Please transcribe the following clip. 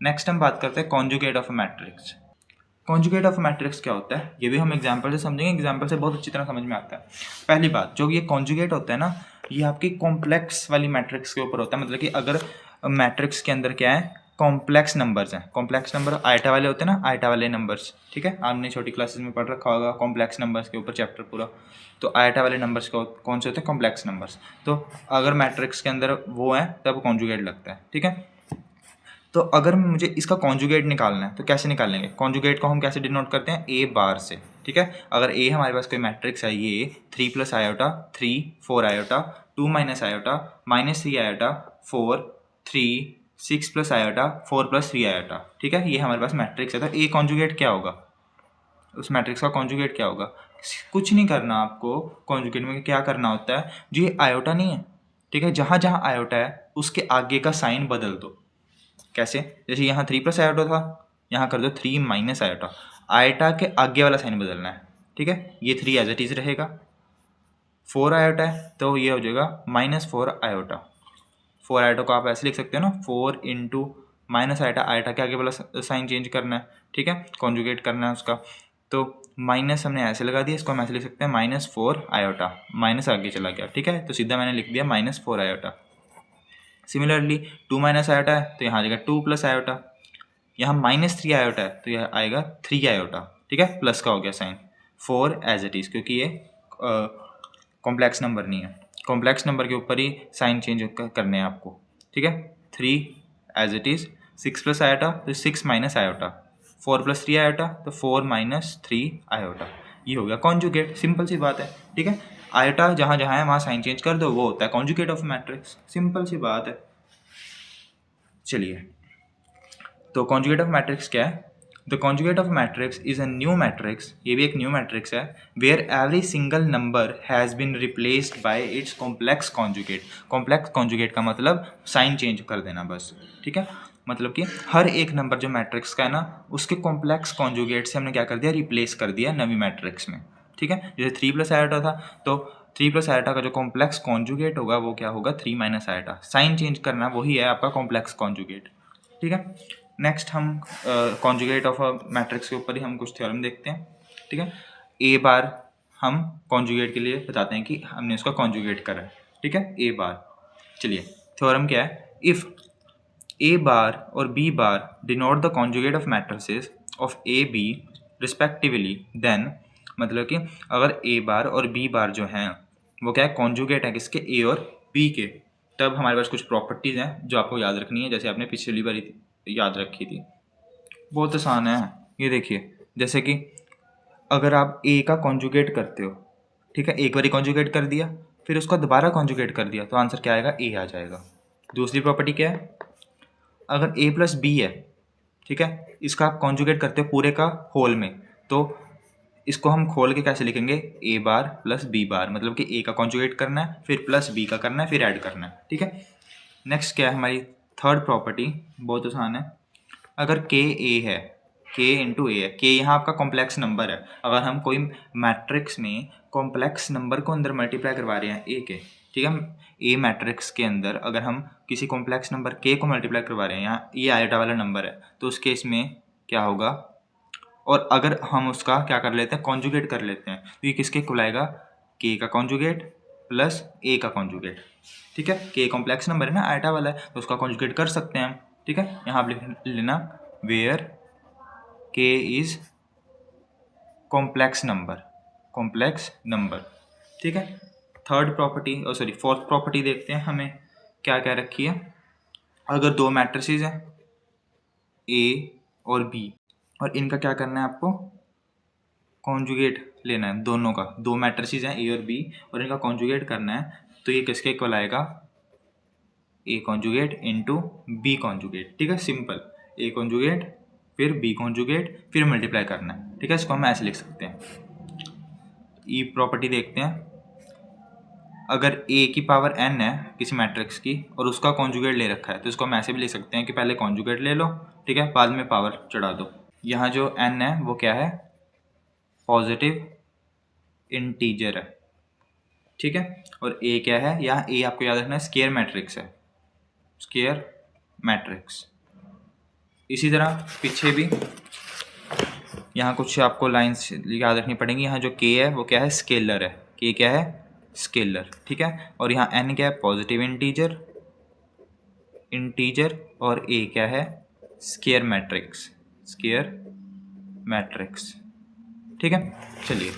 Next हम बात करते हैं conjugate of matrix. Conjugate of matrix क्या होता है ये भी हम एग्जांपल से समझेंगे, एग्जांपल से बहुत अच्छी तरह समझ में आता है। पहली बात, जो ये कॉन्जुगेट होता है ना, ये आपकी कॉम्प्लेक्स वाली मैट्रिक्स के ऊपर होता है। मतलब कि अगर मैट्रिक्स के अंदर क्या है, कॉम्प्लेक्स नंबर्स हैं। कॉम्प्लेक्स नंबर आइटा वाले होते हैं ना, आइटा वाले नंबर्स, ठीक है, आपने छोटी क्लासेस में पढ़ रखा होगा कॉम्प्लेक्स नंबर्स के ऊपर चैप्टर पूरा। तो आइटा वाले नंबर्स कौन से होते हैं, कॉम्प्लेक्स नंबर्स। तो अगर मैट्रिक्स के अंदर वो है तब कॉन्जुगेट लगता है, ठीक है। तो अगर मुझे इसका कॉन्जुगेट निकालना है तो कैसे निकालेंगे, कॉन्जुगेट को हम कैसे डिनोट करते हैं, ए बार से, ठीक है। अगर ए हमारे पास कोई मैट्रिक्स है, ये 3 plus iota 3 4 iota 2 minus iota -3 iota 4 3 6 plus iota 4 plus 3 iota, ठीक है, ये हमारे पास मैट्रिक्स है। तो ए कॉन्जुगेट क्या होगा, उस मैट्रिक्स का कॉन्जुगेट क्या होगा, कुछ नहीं करना आपको। कॉन्जुगेट में क्या करना होता है, जो ये आयोटा नहीं है, ठीक है, जहाँ जहाँ आयोटा है उसके आगे का साइन बदल दो। कैसे, जैसे यहाँ 3 प्लस आयोटा था, यहाँ कर दो 3 माइनस आयोटा। आयोटा के आगे वाला साइन बदलना है, ठीक है। ये 3 एज इट इज रहेगा। 4 आयोटा है तो ये हो जाएगा -4 आयोटा। 4 आयोटा को आप ऐसे लिख सकते हो ना, 4 इंटू माइनस आयोटा, आयोटा के आगे वाला साइन चेंज करना है, ठीक है, कॉन्जुगेट करना है उसका। तो माइनस हमने ऐसे लगा दिया, इसको हम ऐसे लिख सकते हैं -4 आयोटा, माइनस आगे चला गया, ठीक है, तो सीधा मैंने लिख दिया -4 आयोटा। सिमिलरली 2 माइनस आयोटा है तो यहाँ आ जाएगा 2 प्लस आयोटा। यहाँ -3 आयोटा है तो यह आएगा 3 आयोटा, ठीक है, प्लस का हो गया साइन। 4 एज इट इज, क्योंकि ये कॉम्प्लेक्स नंबर नहीं है, कॉम्प्लेक्स नंबर के ऊपर ही साइन चेंज करने हैं आपको, ठीक है। 3 as it is, 6 plus iota तो 6 माइनस आयोटा, 4 प्लस 3 आयोटा तो 4 माइनस 3 आयोटा। ये हो गया कॉन्जुगेट, सिंपल सी बात है, ठीक है। आयोटा जहाँ जहाँ है वहाँ साइन चेंज कर दो, वो होता है कॉन्जुगेट ऑफ मैट्रिक्स, सिंपल सी बात है। चलिए, तो कॉन्जुगेट ऑफ मैट्रिक्स क्या है, the conjugate of matrix is a new matrix, ये भी एक न्यू मैट्रिक्स है, where every single number has been replaced by its complex conjugate. Complex conjugate का मतलब साइन चेंज कर देना बस, ठीक है। मतलब कि हर एक नंबर जो मैट्रिक्स का है ना, उसके कॉम्प्लेक्स कॉन्जुगेट से हमने क्या कर दिया, रिप्लेस कर दिया नवी मैट्रिक्स में, ठीक है। जैसे 3 प्लस आयोटा था तो 3 प्लस आयोटा का जो कॉम्प्लेक्स कॉन्जुगेट होगा वो क्या होगा, 3 माइनस आयोटा। साइन चेंज करना वही है आपका कॉम्प्लेक्स कॉन्जुगेट, ठीक है। नेक्स्ट हम कॉन्जुगेट ऑफ अ मैट्रिक्स के ऊपर ही हम कुछ थ्योरम देखते हैं, ठीक है। ए बार हम कॉन्जुगेट के लिए बताते हैं कि हमने उसका कॉन्जुगेट करा है, ठीक है, ए बार। चलिए, थ्योरम क्या है, इफ़ ए बार और B bar denote the conjugate of matrices of A B respectively, then मतलब कि अगर ए बार और बी बार जो हैं वो क्या है, कॉन्जुगेट है किसके, ए और बी के, तब हमारे पास कुछ प्रॉपर्टीज़ हैं जो आपको याद रखनी है, जैसे आपने पिछली बार याद रखी थी। बहुत आसान है, ये देखिए, जैसे कि अगर आप ए का कॉन्जुगेट करते हो, ठीक है, एक बार कॉन्जुगेट कर दिया, फिर उसका दोबारा कॉन्जुगेट कर दिया तो आंसर क्या आएगा, ए आ जाएगा। दूसरी प्रॉपर्टी क्या है, अगर ए प्लस बी है, ठीक है, इसका आप कॉन्जुगेट करते हो पूरे का होल में, तो इसको हम खोल के कैसे लिखेंगे, ए बार प्लस बी बार, मतलब कि ए का कॉन्जुगेट करना है, फिर प्लस बी का करना है, फिर ऐड करना है, ठीक है। नेक्स्ट क्या है हमारी थर्ड प्रॉपर्टी, बहुत आसान है, अगर के ए है, के इंटू ए है, के यहाँ आपका कॉम्प्लेक्स नंबर है, अगर हम कोई मैट्रिक्स में कॉम्प्लेक्स नंबर को अंदर मल्टीप्लाई करवा रहे हैं ए के, ठीक है, ए मैट्रिक्स के अंदर अगर हम किसी कॉम्प्लेक्स नंबर के को मल्टीप्लाई करवा रहे हैं, यहाँ ये आयोटा वाला नंबर है, तो उस केस में क्या होगा, और अगर हम उसका क्या कर लेते हैं, कॉन्जुगेट कर लेते हैं, तो ये किसके इक्वल आएगा, के का कॉन्जुगेट प्लस ए का कॉन्जुगेट, ठीक है। के कॉम्प्लेक्स नंबर है ना, आयोटा वाला है, तो उसका कॉन्जुगेट कर सकते हैं हम, ठीक है। यहाँ आप लिख लेना वेयर के इज कॉम्प्लेक्स नंबर, ठीक है। Third property, sorry fourth property देखते हैं, हमें क्या क्या रखी है, अगर दो मैट्रिसेस हैं ए और बी, और इनका क्या करना है आपको, कॉन्जुगेट लेना है दोनों का, दो मैट्रिसेस हैं ए और बी और इनका कॉन्जुगेट करना है, तो ये किसके इक्वल आएगा, A conjugate into B conjugate, ठीक है, सिंपल, ए कॉन्जुगेट फिर बी कॉन्जुगेट फिर मल्टीप्लाई करना है, ठीक है। इसको हम ऐसे लिख सकते हैं। ई प्रॉपर्टी देखते हैं, अगर ए की पावर n है किसी मैट्रिक्स की और उसका कॉन्जुगेट ले रखा है, तो इसको हम ऐसे भी लिख सकते हैं कि पहले कॉन्जुगेट ले लो, ठीक है, बाद में पावर चढ़ा दो। यहाँ जो n है वो क्या है, पॉजिटिव इंटीजर है, ठीक है, और ए क्या है, यहाँ ए आपको याद रखना है स्केयर मैट्रिक्स है, स्केयर मैट्रिक्स, इसी तरह पीछे भी यहाँ कुछ आपको लाइंस याद रखनी पड़ेंगी। यहाँ जो के है वो क्या है, स्केलर है। के क्या है, स्केलर, ठीक है। और यहाँ एन क्या है, पॉजिटिव इंटीजर, और ए क्या है, स्केयर मैट्रिक्स, ठीक है। चलिए